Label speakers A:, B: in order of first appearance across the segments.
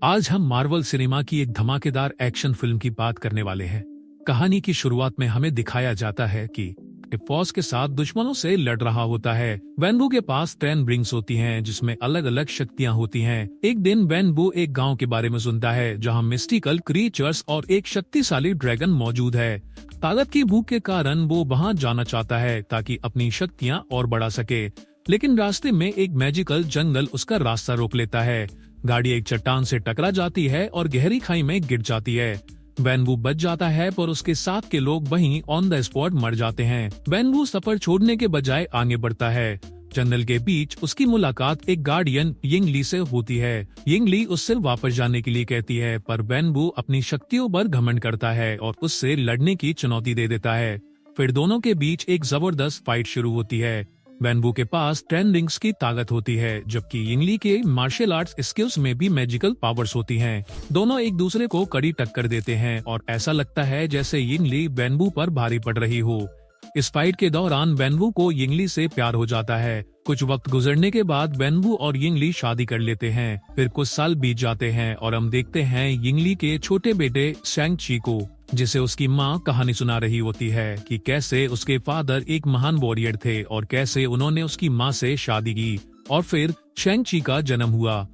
A: आज हम Marvel cinema की एक धमाकेदार एक्शन फिल्म की बात करने वाले हैं। कहानी की शुरुआत में हमें दिखाया जाता है कि फौज के साथ दुश्मनों से लड़ रहा होता है। वेनबू के पास 10 रिंग्स होती हैं जिसमें अलग अलग शक्तियां होती हैं। एक दिन वेनबू एक गांव के बारे में सुनता है जहां मिस्टिकल क्रीचर्स और एक शक्तिशाली ड्रैगन मौजूद है। ताकत की भूख के कारण वो वहां जाना चाहता है ताकि अपनी शक्तियां और बढ़ा सके, लेकिन रास्ते में एक मैजिकल जंगल उसका रास्ता रोक लेता है। गाड़ी एक चट्टान से टकरा जाती है और गहरी खाई में गिर जाती है। वेनबू बच जाता है पर उसके साथ के लोग वहीं ऑन द स्पॉट मर जाते हैं। वेनबू सफर छोड़ने के बजाय आगे बढ़ता है। जंगल के बीच उसकी मुलाकात एक गार्डियन यिंगली से होती है। यिंगली उससे वापस जाने के लिए कहती है, पर वेनबू अपनी शक्तियों पर घमंड करता है और उससे लड़ने की चुनौती दे देता है। फिर दोनों के बीच एक जबरदस्त फाइट शुरू होती है। वेनबू के पास 10 रिंग्स की ताकत होती है, जबकि यिंगली के मार्शल आर्ट्स स्किल्स में भी मैजिकल पावर्स होती हैं। दोनों एक दूसरे को कड़ी टक्कर देते हैं और ऐसा लगता है जैसे यिंगली वेनबू पर भारी पड़ रही हो। इस फाइट के दौरान वेनबू को यिंगली से प्यार हो जाता है। कुछ वक्त गुजरने के बाद वेनबू और यिंगली शादी कर लेते हैं। फिर कुछ साल बीत जाते हैं और हम देखते हैं यिंगली के छोटे बेटे शैंग-ची को, जिसे उसकी माँ कहानी सुना रही होती है कि कैसे उसके फादर एक महान वॉरियर थे और कैसे उन्होंने उसकी माँ से शादी की और फिर शैंग-ची का जन्म हुआ।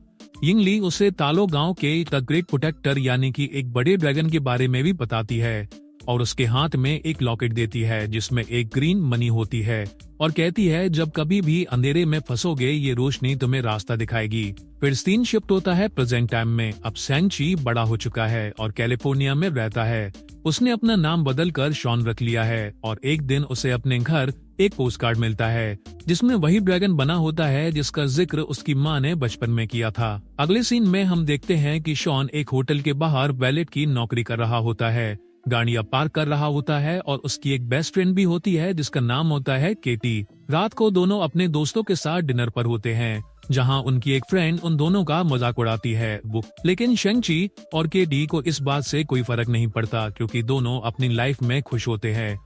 A: यिंगली उसे तालो गांव के द ग्रेट प्रोटेक्टर यानी कि एक बड़े ड्रैगन के बारे में भी बताती है और उसके हाथ में एक लॉकेट देती है जिसमें एक ग्रीन मनी होती है और कहती है जब कभी भी अंधेरे में फंसोगे ये रोशनी तुम्हें रास्ता दिखाएगी। फिर सीन शिफ्ट होता है प्रेजेंट टाइम में। अब शैंग-ची बड़ा हो चुका है और कैलिफोर्निया में रहता है। उसने अपना नाम बदलकर शॉन रख लिया है और एक दिन उसे अपने घर एक पोस्ट कार्ड मिलता है जिसमें वही ड्रैगन बना होता है जिसका जिक्र उसकी माँ ने बचपन में किया था। अगले सीन में हम देखते हैं कि शॉन एक होटल के बाहर वैलेट की नौकरी कर रहा होता है, गाड़ियां पार्क कर रहा होता है और उसकी एक बेस्ट फ्रेंड भी होती है जिसका नाम होता है केटी। रात को दोनों अपने दोस्तों के साथ डिनर पर होते हैं जहां उनकी एक फ्रेंड उन दोनों का मजाक उड़ाती है लेकिन शैंग-ची और केटी को इस बात से कोई फर्क नहीं पड़ता क्योंकि दोनों अपनी लाइफ में खुश होते हैं।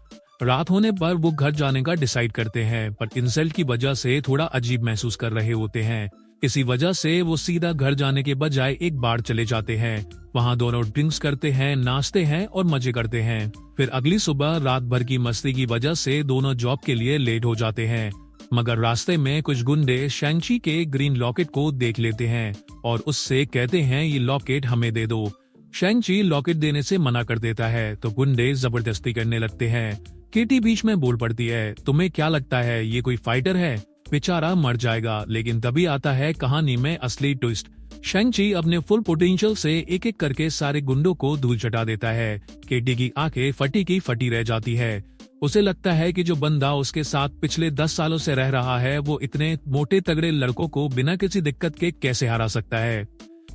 A: रात होने पर वो घर जाने का डिसाइड करते हैं पर इंसल्ट की वजह से थोड़ा अजीब महसूस कर रहे होते हैं। इसी वजह से वो सीधा घर जाने के बजाय एक बार चले जाते हैं। वहाँ दोनों ड्रिंक्स करते हैं, नाचते हैं और मजे करते हैं। फिर अगली सुबह रात भर की मस्ती की वजह से दोनों जॉब के लिए लेट हो जाते हैं, मगर रास्ते में कुछ गुंडे शैंग-ची के ग्रीन लॉकेट को देख लेते हैं और उससे कहते हैं ये लॉकेट हमें दे दो। शैंग-ची लॉकेट देने से मना कर देता है तो गुंडे जबरदस्ती करने लगते हैं। केटी बीच में बोल पड़ती है, तुम्हें क्या लगता है ये कोई फाइटर है? बेचारा मर जाएगा। लेकिन तभी आता है कहानी में असली ट्विस्ट। शैंग-ची अपने फुल पोटेंशियल से एक एक करके सारे गुंडों को धूल चटा देता है। केटी की आंखें फटी की फटी रह जाती है। उसे लगता है कि जो बंदा उसके साथ पिछले 10 सालों से रह रहा है वो इतने मोटे तगड़े लड़कों को बिना किसी दिक्कत के कैसे हरा सकता है।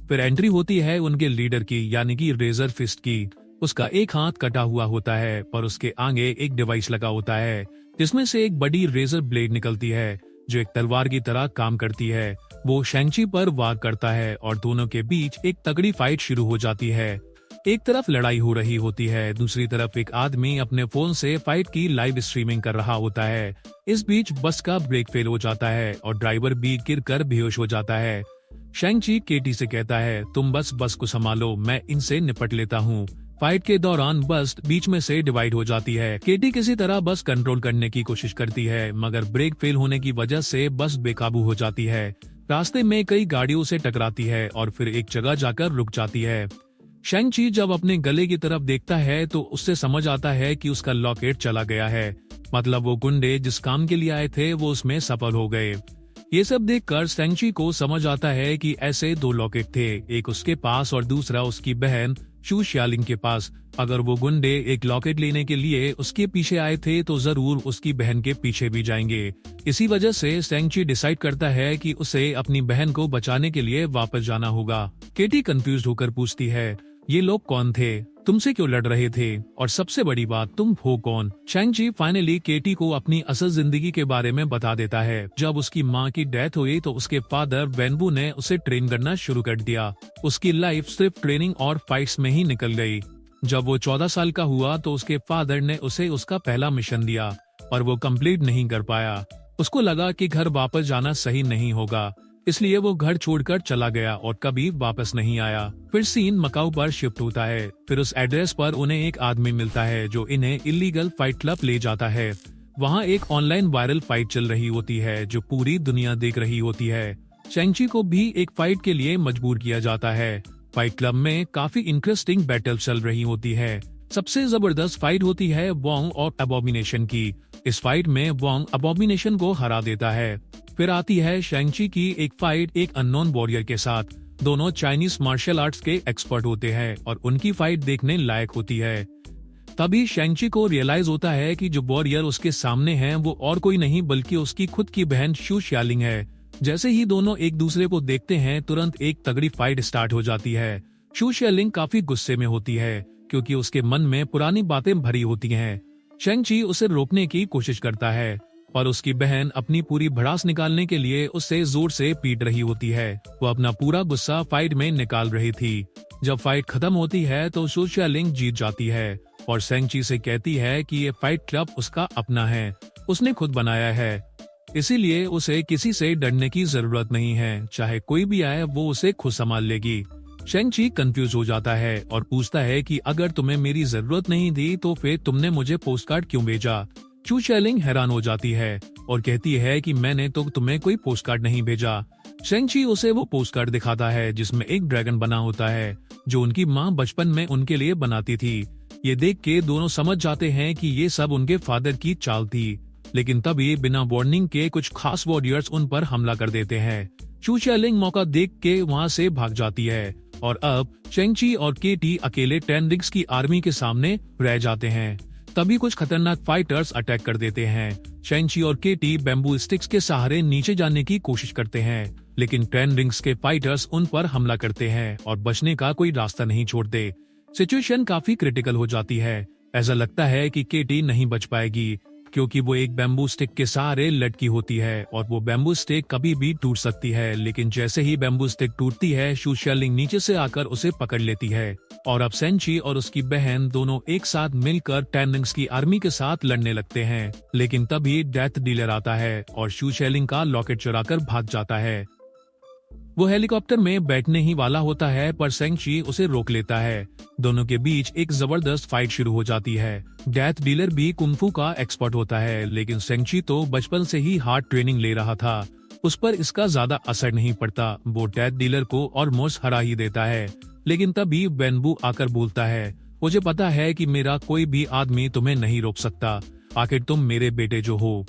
A: फिर एंट्री होती है उनके लीडर की यानी कि रेजर फिस्ट की। उसका एक हाथ कटा हुआ होता है पर उसके आगे एक डिवाइस लगा होता है जिसमें से एक बड़ी रेजर ब्लेड निकलती है जो एक तलवार की तरह काम करती है। वो शैंग-ची पर वार करता है और दोनों के बीच एक तगड़ी फाइट शुरू हो जाती है। एक तरफ लड़ाई हो रही होती है, दूसरी तरफ एक आदमी अपने फोन से फाइट की लाइव स्ट्रीमिंग कर रहा होता है। इस बीच बस का ब्रेक फेल हो जाता है और ड्राइवर भी गिरकर बेहोश हो जाता है। शैंग-ची केटी से कहता है, तुम बस को संभालो, मैं इनसे निपट लेता हूँ। फाइट के दौरान बस बीच में से डिवाइड हो जाती है। केटी किसी तरह बस कंट्रोल करने की कोशिश करती है मगर ब्रेक फेल होने की वजह से बस बेकाबू हो जाती है। रास्ते में कई गाड़ियों से टकराती है और फिर एक जगह जाकर रुक जाती है। शैंग-ची जब अपने गले की तरफ देखता है तो उससे समझ आता है कि उसका लॉकेट चला गया है, मतलब वो गुंडे जिस काम के लिए आए थे वो उसमें सफल हो गए। ये सब देखकर शैंग-ची को समझ आता है कि ऐसे 2 लॉकेट थे, एक उसके पास और दूसरा उसकी बहन चू शियालिंग के पास। अगर वो गुंडे एक लॉकेट लेने के लिए उसके पीछे आए थे तो जरूर उसकी बहन के पीछे भी जाएंगे। इसी वजह से शैंग-ची डिसाइड करता है कि उसे अपनी बहन को बचाने के लिए वापस जाना होगा। केटी कंफ्यूज होकर पूछती है, ये लोग कौन थे? तुमसे क्यों लड़ रहे थे? और सबसे बड़ी बात, तुम हो कौन? शैंग-ची फाइनली केटी को अपनी असल जिंदगी के बारे में बता देता है। जब उसकी माँ की डेथ हुई तो उसके फादर वेनबू ने उसे ट्रेन करना शुरू कर दिया। उसकी लाइफ सिर्फ ट्रेनिंग और फाइट्स में ही निकल गई। जब वो 14 साल का हुआ तो उसके फादर ने उसे उसका पहला मिशन दिया और वो कंप्लीट नहीं कर पाया। उसको लगा कि घर वापस जाना सही नहीं होगा, इसलिए वो घर छोड़कर चला गया और कभी वापस नहीं आया। फिर सीन मकाऊ पर शिफ्ट होता है। फिर उस एड्रेस पर उन्हें एक आदमी मिलता है जो इन्हें इलीगल फाइट क्लब ले जाता है। वहाँ एक ऑनलाइन वायरल फाइट चल रही होती है जो पूरी दुनिया देख रही होती है। शेंगची को भी एक फाइट के लिए मजबूर किया जाता है। फाइट क्लब में काफी इंटरेस्टिंग बैटल चल रही होती है। सबसे जबरदस्त फाइट होती है वोंग और अबोमिनेशन की। इस फाइट में वोंग अबोमिनेशन को हरा देता है। फिर आती है शेंगची की एक फाइट एक अननोन वॉरियर के साथ। दोनों चाइनीज मार्शल आर्ट्स के एक्सपर्ट होते हैं और उनकी फाइट देखने लायक होती है। तभी शेंगची को रियलाइज होता है कि जो वॉरियर उसके सामने है वो और कोई नहीं बल्कि उसकी खुद की बहन शू शालिंग है। जैसे ही दोनों एक दूसरे को देखते हैं तुरंत एक तगड़ी फाइट स्टार्ट हो जाती है। शू शालिंग काफी गुस्से में होती है क्योंकि उसके मन में पुरानी बातें भरी होती हैं। शेंगची उसे रोकने की कोशिश करता है और उसकी बहन अपनी पूरी भड़ास निकालने के लिए उससे जोर से पीट रही होती है। वो अपना पूरा गुस्सा फाइट में निकाल रही थी। जब फाइट खत्म होती है तो शू शालिंग जीत जाती है और शेंगची से कहती है कि ये फाइट क्लब उसका अपना है, उसने खुद बनाया है, इसीलिए उसे किसी से डरने की जरूरत नहीं है। चाहे कोई भी आए वो उसे खुद संभाल लेगी। शेंगची कंफ्यूज हो जाता है और पूछता है कि अगर तुम्हें मेरी जरूरत नहीं थी तो फिर तुमने मुझे पोस्टकार्ड क्यों भेजा। शू शालिंग हैरान हो जाती है और कहती है कि मैंने तो तुम्हें कोई पोस्टकार्ड नहीं भेजा। शेंगची उसे वो पोस्टकार्ड दिखाता है जिसमें एक ड्रैगन बना होता है जो उनकी माँ बचपन में उनके लिए बनाती थी। ये देख के दोनों समझ जाते हैं कि ये सब उनके फादर की चाल थी। लेकिन तभी बिना वार्निंग के कुछ खास वॉरियर्स उन पर हमला कर देते हैं। शू शालिंग मौका देख के वहाँ से भाग जाती है और अब शेंगची और केटी अकेले 10 रिंग्स की आर्मी के सामने रह जाते हैं। तभी कुछ खतरनाक फाइटर्स अटैक कर देते हैं। शेंगची और केटी बैम्बू स्टिक्स के सहारे नीचे जाने की कोशिश करते हैं लेकिन 10 रिंग्स के फाइटर्स उन पर हमला करते हैं और बचने का कोई रास्ता नहीं छोड़ते। सिचुएशन काफी क्रिटिकल हो जाती है। ऐसा लगता है कि केटी नहीं बच पाएगी क्योंकि वो एक बैम्बू स्टिक के सहारे लटकी होती है और वो बैम्बू स्टिक कभी भी टूट सकती है। लेकिन जैसे ही बैम्बू स्टिक टूटती है शू शालिंग नीचे से आकर उसे पकड़ लेती है और अब शेंगची और उसकी बहन दोनों एक साथ मिलकर 10 रिंग्स की आर्मी के साथ लड़ने लगते हैं। लेकिन तभी डेथ डीलर आता है और शू शालिंग का लॉकेट चुराकर भाग जाता है। वो हेलीकॉप्टर में बैठने ही वाला होता है पर शेंगची उसे रोक लेता है। दोनों के बीच एक जबरदस्त फाइट शुरू हो जाती है। डेथ डीलर भी कुंफू का एक्सपर्ट होता है लेकिन शेंगची तो बचपन से ही हार्ड ट्रेनिंग ले रहा था, उस पर इसका ज्यादा असर नहीं पड़ता। वो डेथ डीलर को ऑलमोस्ट हरा ही देता है। लेकिन तभी वेनवू आकर बोलता है, मुझे पता है कि मेरा कोई भी आदमी तुम्हें नहीं रोक सकता, आखिर तुम मेरे बेटे जो हो।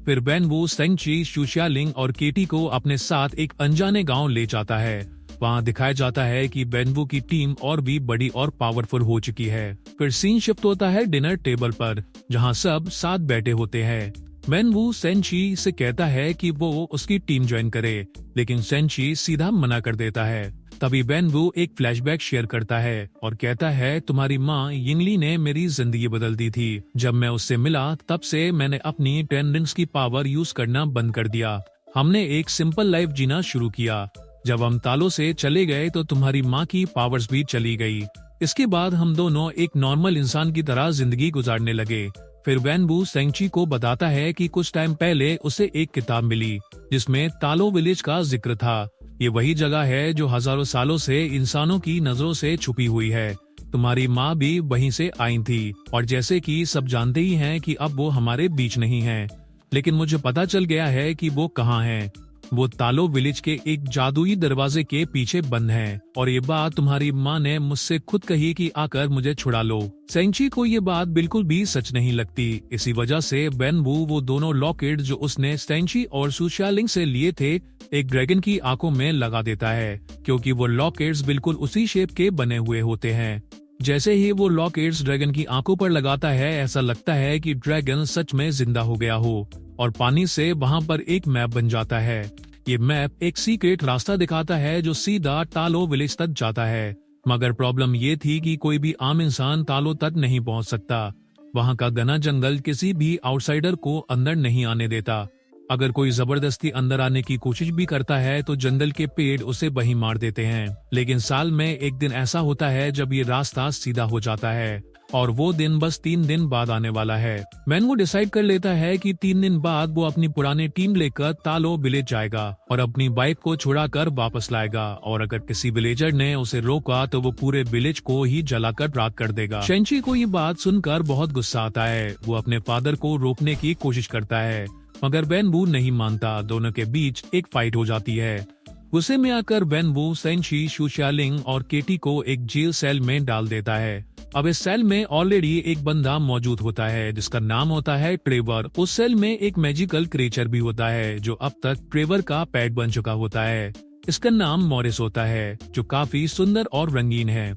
A: फिर वेनवू शेंगची, शू शालिंग और केटी को अपने साथ एक अनजाने गांव ले जाता है। वहां दिखाया जाता है कि वेनवू की टीम और भी बड़ी और पावरफुल हो चुकी है। फिर सीन शिफ्ट होता है डिनर टेबल पर जहां सब साथ बैठे होते हैं। वेनवू शेंगची से कहता है कि वो उसकी टीम ज्वाइन करे लेकिन शेंगची सीधा मना कर देता है। तभी वेनवू एक फ्लैशबैक शेयर करता है और कहता है, तुम्हारी माँ यिंगली ने मेरी जिंदगी बदल दी थी। जब मैं उससे मिला तब से मैंने अपनी 10 रिंग्स की पावर यूज करना बंद कर दिया। हमने एक सिंपल लाइफ जीना शुरू किया। जब हम तालों से चले गए तो तुम्हारी माँ की पावर्स भी चली गई। इसके बाद हम दोनों एक नॉर्मल इंसान की तरह जिंदगी गुजारने लगे। फिर वेनवू शेंगची को बताता है कि कुछ टाइम पहले उसे एक किताब मिली जिसमें तालो विलेज का जिक्र था। ये वही जगह है जो हजारों सालों से इंसानों की नजरों से छुपी हुई है। तुम्हारी माँ भी वहीं से आई थी और जैसे कि सब जानते ही हैं कि अब वो हमारे बीच नहीं है, लेकिन मुझे पता चल गया है कि वो कहाँ हैं। वो तालो विलेज के एक जादुई दरवाजे के पीछे बंद है और ये बात तुम्हारी माँ ने मुझसे खुद कही कि आकर मुझे छुड़ा लो। शेंगची को ये बात बिल्कुल भी सच नहीं लगती। इसी वजह से वेनवू वो दोनों लॉकेट जो उसने शेंगची और शू शालिंग से लिए थे एक ड्रैगन की आंखों में लगा देता है क्योंकि वो लॉकेट्स बिल्कुल उसी शेप के बने हुए होते हैं। जैसे ही वो लॉकेट्स ड्रैगन की आंखों पर लगाता है ऐसा लगता है कि ड्रैगन सच में जिंदा हो गया हो और पानी से वहां पर एक मैप बन जाता है। ये मैप एक सीक्रेट रास्ता दिखाता है जो सीधा तालो विलेज तक जाता है। मगर प्रॉब्लम ये थी कि कोई भी आम इंसान तालो तक नहीं पहुंच सकता। वहां का घना जंगल किसी भी आउटसाइडर को अंदर नहीं आने देता। अगर कोई जबरदस्ती अंदर आने की कोशिश भी करता है तो जंगल के पेड़ उसे वहीं मार देते हैं। लेकिन साल में एक दिन ऐसा होता है जब ये रास्ता सीधा हो जाता है और वो दिन बस 3 दिन बाद आने वाला है। वेनवू डिसाइड कर लेता है कि 3 दिन बाद वो अपनी पुरानी टीम लेकर तालो विलेज जाएगा और अपनी बाइक को छुड़ाकर वापस लाएगा, और अगर किसी विलेजर ने उसे रोका तो वो पूरे विलेज को ही जलाकर राख कर देगा। शेंची को ये बात सुनकर बहुत गुस्सा आता है। वो अपने फादर को रोकने की कोशिश करता है, मगर वेनवू नहीं मानता। दोनों के बीच एक फाइट हो जाती है। गुस्से में आकर वेनवू शेंची, शू शालिंग और केटी को एक जेल सेल में डाल देता है। अब इस सेल में ऑलरेडी एक बंदा मौजूद होता है जिसका नाम होता है ट्रेवर। उस सेल में एक मैजिकल क्रिएचर भी होता है जो अब तक ट्रेवर का पेट बन चुका होता है। इसका नाम मॉरिस होता है, जो काफी सुंदर और रंगीन है,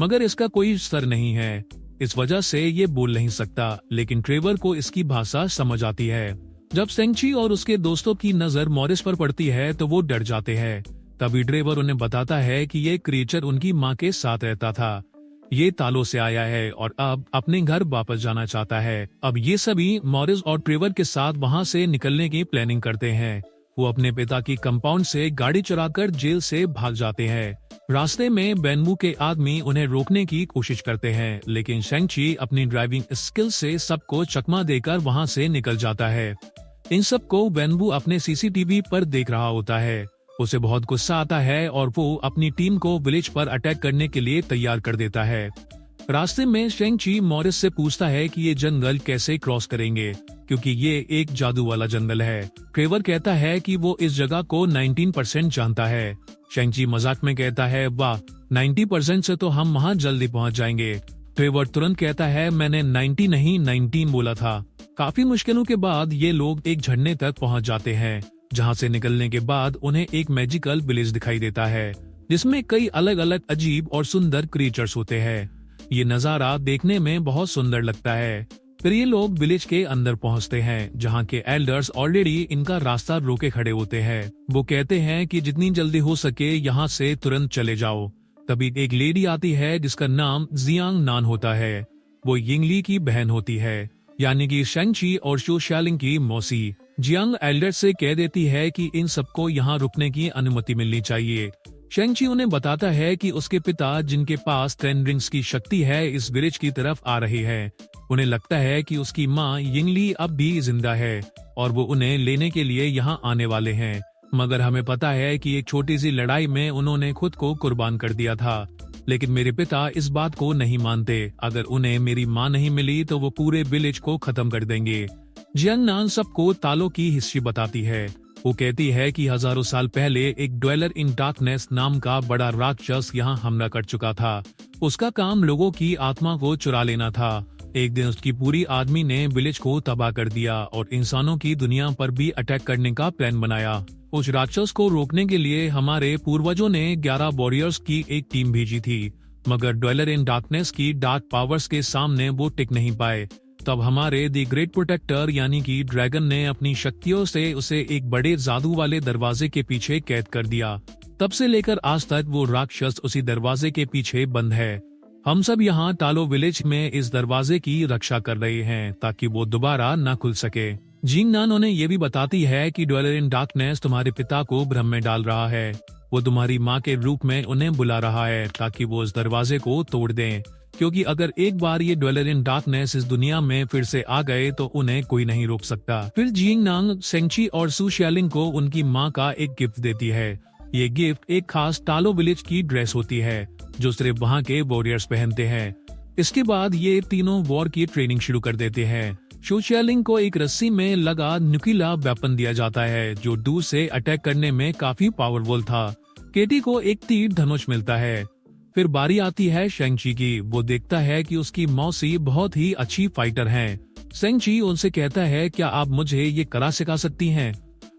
A: मगर इसका कोई सर नहीं है। इस वजह से ये बोल नहीं सकता, लेकिन ट्रेवर को इसकी भाषा समझ आती है। जब शेंची और उसके दोस्तों की नजर मॉरिस पर पड़ती है तो वो डर जाते हैं। तभी ट्रेवर उन्हें बताता है कि ये क्रिएचर उनकी माँ के साथ रहता था। ये तालो से आया है और अब अपने घर वापस जाना चाहता है। अब ये सभी मॉरिस और ट्रेवर के साथ वहाँ से निकलने की प्लानिंग करते हैं। वो अपने पिता की कंपाउंड से गाड़ी चुराकर जेल से भाग जाते हैं। रास्ते में वेनवू के आदमी उन्हें रोकने की कोशिश करते हैं, लेकिन शेंची अपनी ड्राइविंग स्किल से सबको चकमा देकर वहाँ से निकल जाता है। इन सबको वेनवू अपने सीसीटीवी पर देख रहा होता है। उसे बहुत गुस्सा आता है और वो अपनी टीम को विलेज पर अटैक करने के लिए तैयार कर देता है। रास्ते में शेंची मॉरिस से पूछता है कि ये जंगल कैसे क्रॉस करेंगे, क्योंकि ये एक जादू वाला जंगल है। ट्रेवर कहता है कि वो इस जगह को 19% जानता है। शेंची मजाक में कहता है, वाह, 90% से तो हम वहाँ जल्दी पहुँच जाएंगे। ट्रेवर तुरंत कहता है, मैंने 90 नहीं 19 बोला था। काफी मुश्किलों के बाद ये लोग एक झरने तक पहुँच जाते हैं, जहाँ से निकलने के बाद उन्हें एक मैजिकल विलेज दिखाई देता है जिसमें कई अलग अलग अजीब और सुंदर क्रिएचर्स होते हैं। ये नजारा देखने में बहुत सुंदर लगता है। फिर ये लोग विलेज के अंदर पहुँचते हैं, जहाँ के एल्डर्स ऑलरेडी इनका रास्ता रोके खड़े होते हैं। वो कहते हैं कि जितनी जल्दी हो सके यहाँ से तुरंत चले जाओ। तभी एक लेडी आती है जिसका नाम जियांग नान होता है। वो यिंगली की बहन होती है, यानी कि शेंची और शू शालिंग की मौसी। जियांग एल्डर से कह देती है कि इन सबको यहाँ रुकने की अनुमति मिलनी चाहिए। शेंची उन्हें बताता है कि उसके पिता, जिनके पास 10 रिंग्स की शक्ति है, इस विलेज की तरफ आ रहे हैं। उन्हें लगता है कि उसकी माँ यिंगली अब भी जिंदा है और वो उन्हें लेने के लिए यहाँ आने वाले हैं, मगर हमें पता है कि एक छोटी सी लड़ाई में उन्होंने खुद को कुर्बान कर दिया था। लेकिन मेरे पिता इस बात को नहीं मानते। अगर उन्हें मेरी माँ नहीं मिली तो वो पूरे विलेज को खत्म कर देंगे। जियांग नान सबको तालो की हिस्ट्री बताती है। वो कहती है कि हजारों साल पहले एक ड्वेलर इन डार्कनेस नाम का बड़ा राक्षस यहाँ हमला कर चुका था। उसका काम लोगों की आत्मा को चुरा लेना था। एक दिन उसकी पूरी आदमी ने विलेज को तबाह कर दिया और इंसानों की दुनिया पर भी अटैक करने का प्लान बनाया। उस राक्षस को रोकने के लिए हमारे पूर्वजों ने 11 वॉरियर्स की एक टीम भेजी थी, मगर ड्वेलर इन डार्कनेस की डार्क पावर्स के सामने वो टिक नहीं पाए। तब हमारे द ग्रेट प्रोटेक्टर यानी कि ड्रैगन ने अपनी शक्तियों से उसे एक बड़े जादू वाले दरवाजे के पीछे कैद कर दिया। तब से लेकर आज तक वो राक्षस उसी दरवाजे के पीछे बंद है। हम सब यहाँ तालो विलेज में इस दरवाजे की रक्षा कर रहे हैं ताकि वो दोबारा न खुल सके। जियांग नान उन्हें ये भी बताती है कि ड्वेलर इन डार्कनेस तुम्हारे पिता को भ्रम में डाल रहा है। वो तुम्हारी माँ के रूप में उन्हें बुला रहा है ताकि वो इस दरवाजे को तोड़ दें, क्योंकि अगर एक बार ये ड्वेलर इन डार्कनेस इस दुनिया में फिर से आ गए तो उन्हें कोई नहीं रोक सकता। फिर जियांग नान शेंची और शू शालिंग को उनकी माँ का एक गिफ्ट देती है। ये गिफ्ट एक खास तालो विलेज की ड्रेस होती है जो सिर्फ वहाँ के वॉरियर्स पहनते हैं। इसके बाद ये तीनों वॉर की ट्रेनिंग शुरू कर देते हैं। शू शालिंग को एक रस्सी में लगा न्यूक्लियर वेपन दिया जाता है जो दूर से अटैक करने में काफी पावरफुल था। केटी को एक तीर धनुष मिलता है। फिर बारी आती है शेंची की। वो देखता है कि उसकी मौसी बहुत ही अच्छी फाइटर हैं। शेंची उनसे कहता है, क्या आप मुझे ये कला सिखा सकती हैं?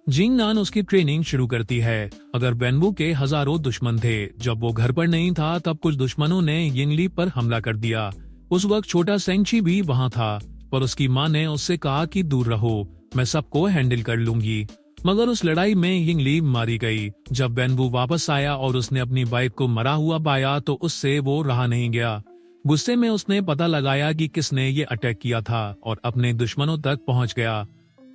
A: जियांग नान उसकी ट्रेनिंग शुरू करती है। अगर वेनवू के हजारों दुश्मन थे, जब वो घर पर नहीं था तब कुछ दुश्मनों ने यिंगली पर हमला कर दिया। उस वक्त छोटा शेंची भी वहाँ था, पर उसकी माँ ने उससे कहा कि दूर रहो, मैं सबको हैंडल कर लूंगी। मगर उस लड़ाई में यिंगली मारी गई। जब वेनवू वापस आया और उसने अपनी वाइफ को मरा हुआ पाया तो उससे वो रहा नहीं गया। गुस्से में उसने पता लगाया कि किसने ये अटैक किया था और अपने दुश्मनों तक पहुंच गया।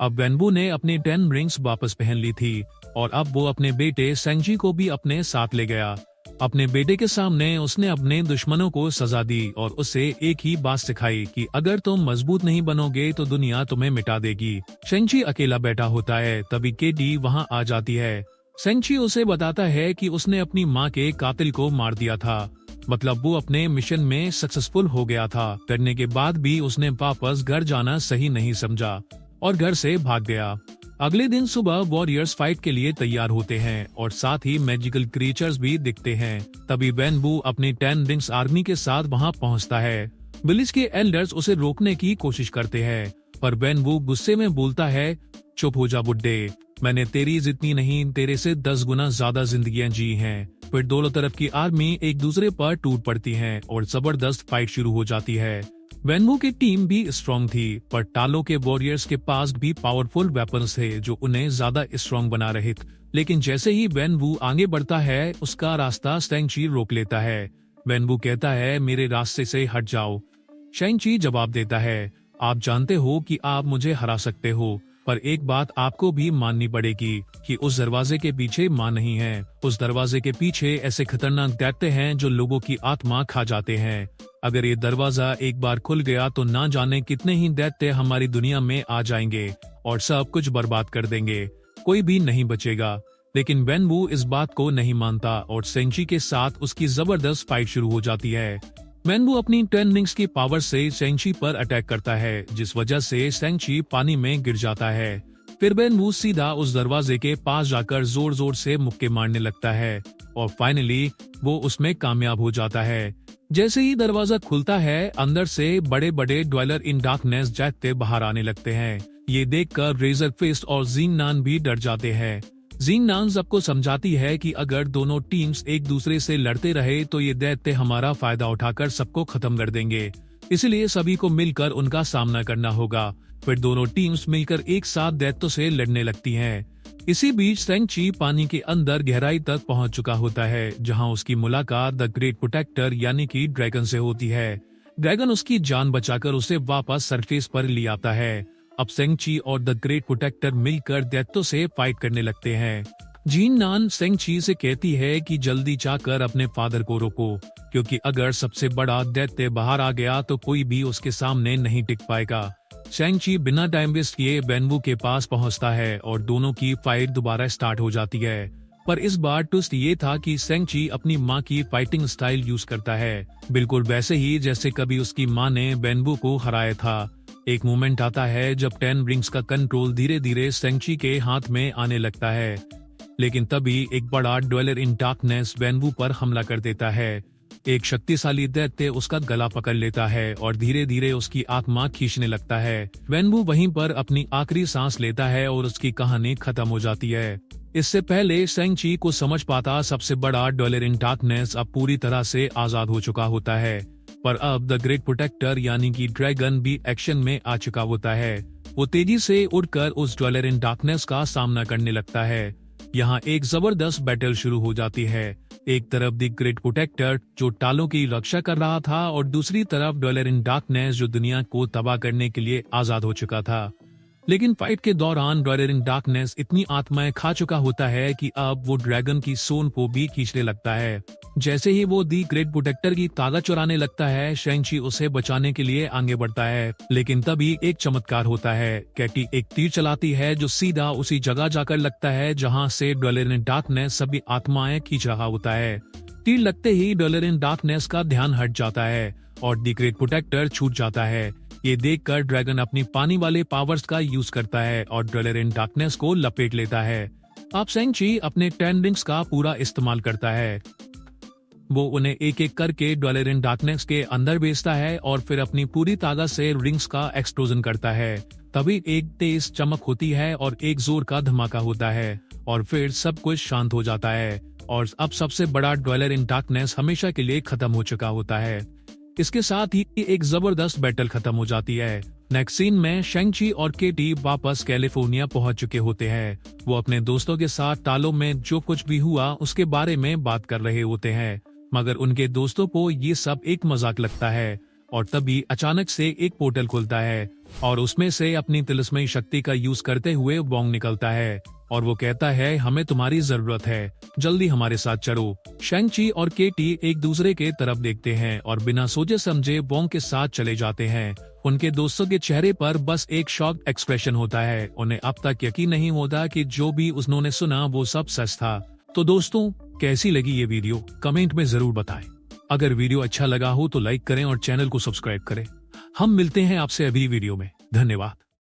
A: अब वेनवू ने अपनी 10 रिंग्स वापस पहन ली थी और अब वो अपने बेटे शेंची को भी अपने साथ ले गया। अपने बेटे के सामने उसने अपने दुश्मनों को सजा दी और उसे एक ही बात सिखाई कि अगर तुम मजबूत नहीं बनोगे तो दुनिया तुम्हें मिटा देगी। शेंची अकेला बैठा होता है, तभी केटी वहां आ जाती है। शेंची उसे बताता है कि उसने अपनी माँ के कातिल को मार दिया था, मतलब वो अपने मिशन में सक्सेसफुल हो गया था। करने के बाद भी उसने वापस घर जाना सही नहीं समझा और घर से भाग गया। अगले दिन सुबह वॉरियर्स फाइट के लिए तैयार होते हैं और साथ ही मैजिकल क्रिएचर्स भी दिखते हैं। तभी वेनवू अपनी 10 रिंग्स आर्मी के साथ वहां पहुंचता है। विलेज के एल्डर्स उसे रोकने की कोशिश करते हैं, पर वेनवू गुस्से में बोलता है, चुप हो जा बुड्ढे, मैंने तेरी जितनी नहीं तेरे से 10 गुना ज्यादा जिंदगियां जी हैं। फिर दोनों तरफ की आर्मी एक दूसरे पर टूट पड़ती है और जबरदस्त फाइट शुरू हो जाती है। वेनवू की टीम भी स्ट्रॉन्ग थी, पर टालो के वॉरियर्स के पास भी पावरफुल वेपन्स थे जो उन्हें ज्यादा स्ट्रॉन्ग बना रहे थे। लेकिन जैसे ही वेनवू आगे बढ़ता है, उसका रास्ता शेंची रोक लेता है। वेनवू कहता है, मेरे रास्ते से हट जाओ। शेंची जवाब देता है, आप जानते हो कि आप मुझे हरा सकते हो, पर एक बात आपको भी माननी पड़ेगी कि उस दरवाजे के पीछे माँ नहीं है। उस दरवाजे के पीछे ऐसे खतरनाक दैत्य हैं जो लोगों की आत्मा खा जाते हैं। अगर ये दरवाजा एक बार खुल गया तो ना जाने कितने ही दैत्य हमारी दुनिया में आ जाएंगे और सब कुछ बर्बाद कर देंगे, कोई भी नहीं बचेगा। लेकिन वेनवू इस बात को नहीं मानता और शेंची के साथ उसकी जबरदस्त फाइट शुरू हो जाती है। वेनवू अपनी 10 रिंग्स की पावर से शेंची पर अटैक करता है, जिस वजह से शेंची पानी में गिर जाता है। फिर वेनवू सीधा उस दरवाजे के पास जाकर जोर जोर से मुक्के मारने लगता है और फाइनली वो उसमें कामयाब हो जाता है। जैसे ही दरवाजा खुलता है, अंदर से बड़े बड़े ड्वेलर इन डार्कनेस दैत्य बाहर आने लगते हैं। ये देखकर रेजर फिस्ट और ज़िंगनान भी डर जाते हैं। ज़िंगनान सबको समझाती है कि अगर दोनों टीम्स एक दूसरे से लड़ते रहे तो ये दैत्य हमारा फायदा उठाकर सबको खत्म कर देंगे, इसलिए सभी को मिलकर उनका सामना करना होगा। फिर दोनों टीम्स मिलकर एक साथ दैत्यों से लड़ने लगती हैं। इसी बीच शेंची पानी के अंदर गहराई तक पहुंच चुका होता है, जहां उसकी मुलाकात द ग्रेट प्रोटेक्टर यानी कि ड्रैगन से होती है। ड्रैगन उसकी जान बचाकर उसे वापस सरफेस पर ले आता है। अब शेंची और द ग्रेट प्रोटेक्टर मिलकर दैत्यों से फाइट करने लगते हैं। ज़िंगनान शेंची से कहती है कि जल्दी जाकर अपने फादर को रोको, क्योंकि अगर सबसे बड़ा दैत्य बाहर आ गया तो कोई भी उसके सामने नहीं टिक पाएगा। शेंची बिना टाइम वेस्ट किए वेनवू के पास पहुंचता है और दोनों की फाइट दोबारा स्टार्ट हो जाती है। पर इस बार ट्विस्ट ये था कि शेंची अपनी माँ की फाइटिंग स्टाइल यूज करता है, बिल्कुल वैसे ही जैसे कभी उसकी माँ ने वेनवू को हराया था। एक मोमेंट आता है जब 10 रिंग्स का कंट्रोल धीरे धीरे शेंची के हाथ में आने लगता है, लेकिन तभी एक बड़ा ड्वेलर इन डार्कनेस वेनवू पर हमला कर देता है। एक शक्तिशाली दैत्य उसका गला पकड़ लेता है और धीरे धीरे उसकी आत्मा खींचने लगता है। वेनवू वहीं पर अपनी आखिरी सांस लेता है और उसकी कहानी खत्म हो जाती है। इससे पहले शेंची को समझ पाता सबसे बड़ा ड्वेलर इन डार्कनेस अब पूरी तरह से आजाद हो चुका होता है, पर अब द ग्रेट प्रोटेक्टर यानी कि ड्रैगन भी एक्शन में आ चुका होता है। वो तेजी से उड़कर उस ड्वेलर इन डार्कनेस का सामना करने लगता है। यहाँ एक जबरदस्त बैटल शुरू हो जाती है। एक तरफ द ग्रेट प्रोटेक्टर जो टालों की रक्षा कर रहा था और दूसरी तरफ ड्वेलर इन डार्कनेस जो दुनिया को तबाह करने के लिए आजाद हो चुका था। लेकिन फाइट के दौरान ड्वेलर इन डार्कनेस इतनी आत्माएं खा चुका होता है कि अब वो ड्रैगन की सोल को भी खींचने लगता है। जैसे ही वो दी ग्रेट प्रोटेक्टर की ताकत चुराने लगता है, शेंची उसे बचाने के लिए आगे बढ़ता है। लेकिन तभी एक चमत्कार होता है। कैटी एक तीर चलाती है जो सीधा उसी जगह जाकर लगता है जहां से ड्वेलर इन डार्कनेस सभी आत्माएं खींच रहा होता है। तीर लगते ही ड्वेलर इन डार्कनेस का ध्यान हट जाता है और दी ग्रेट प्रोटेक्टर छूट जाता है। ये देखकर ड्रैगन अपनी पानी वाले पावर्स का यूज करता है और ड्वेलर इन डार्कनेस को लपेट लेता है। अब शेंची अपने 10 रिंग्स का पूरा इस्तेमाल करता है। वो उन्हें एक एक करके ड्वेलर इन डार्कनेस के अंदर भेजता है और फिर अपनी पूरी ताकत से रिंग्स का एक्सप्लोजन करता है। तभी एक तेज चमक होती है और एक जोर का धमाका होता है और फिर सब कुछ शांत हो जाता है और अब सबसे बड़ा ड्वेलर इन डार्कनेस हमेशा के लिए खत्म हो चुका होता है। इसके साथ ही एक जबरदस्त बैटल खत्म हो जाती है। नेक्स्ट सीन में शेंची और केटी वापस कैलिफोर्निया पहुंच चुके होते हैं। वो अपने दोस्तों के साथ टालो में जो कुछ भी हुआ उसके बारे में बात कर रहे होते हैं, मगर उनके दोस्तों को ये सब एक मजाक लगता है और तभी अचानक से एक पोर्टल खुलता है और उसमें से अपनी तिलिस्मयी शक्ति का यूज करते हुए वोंग निकलता है। और वो कहता है हमें तुम्हारी जरूरत है, जल्दी हमारे साथ चलो। शैंग-ची और केटी एक दूसरे के तरफ देखते हैं और बिना सोचे समझे वोंग के साथ चले जाते हैं। उनके दोस्तों के चेहरे पर बस एक शॉक्ड एक्सप्रेशन होता है। उन्हें अब तक यकीन नहीं होता कि जो भी उन्होंने सुना वो सब सच था। तो दोस्तों, कैसी लगी ये वीडियो कमेंट में जरूर बताएं। अगर वीडियो अच्छा लगा हो तो लाइक करें और चैनल को सब्सक्राइब करें। हम मिलते हैं आपसे अगली वीडियो में। धन्यवाद।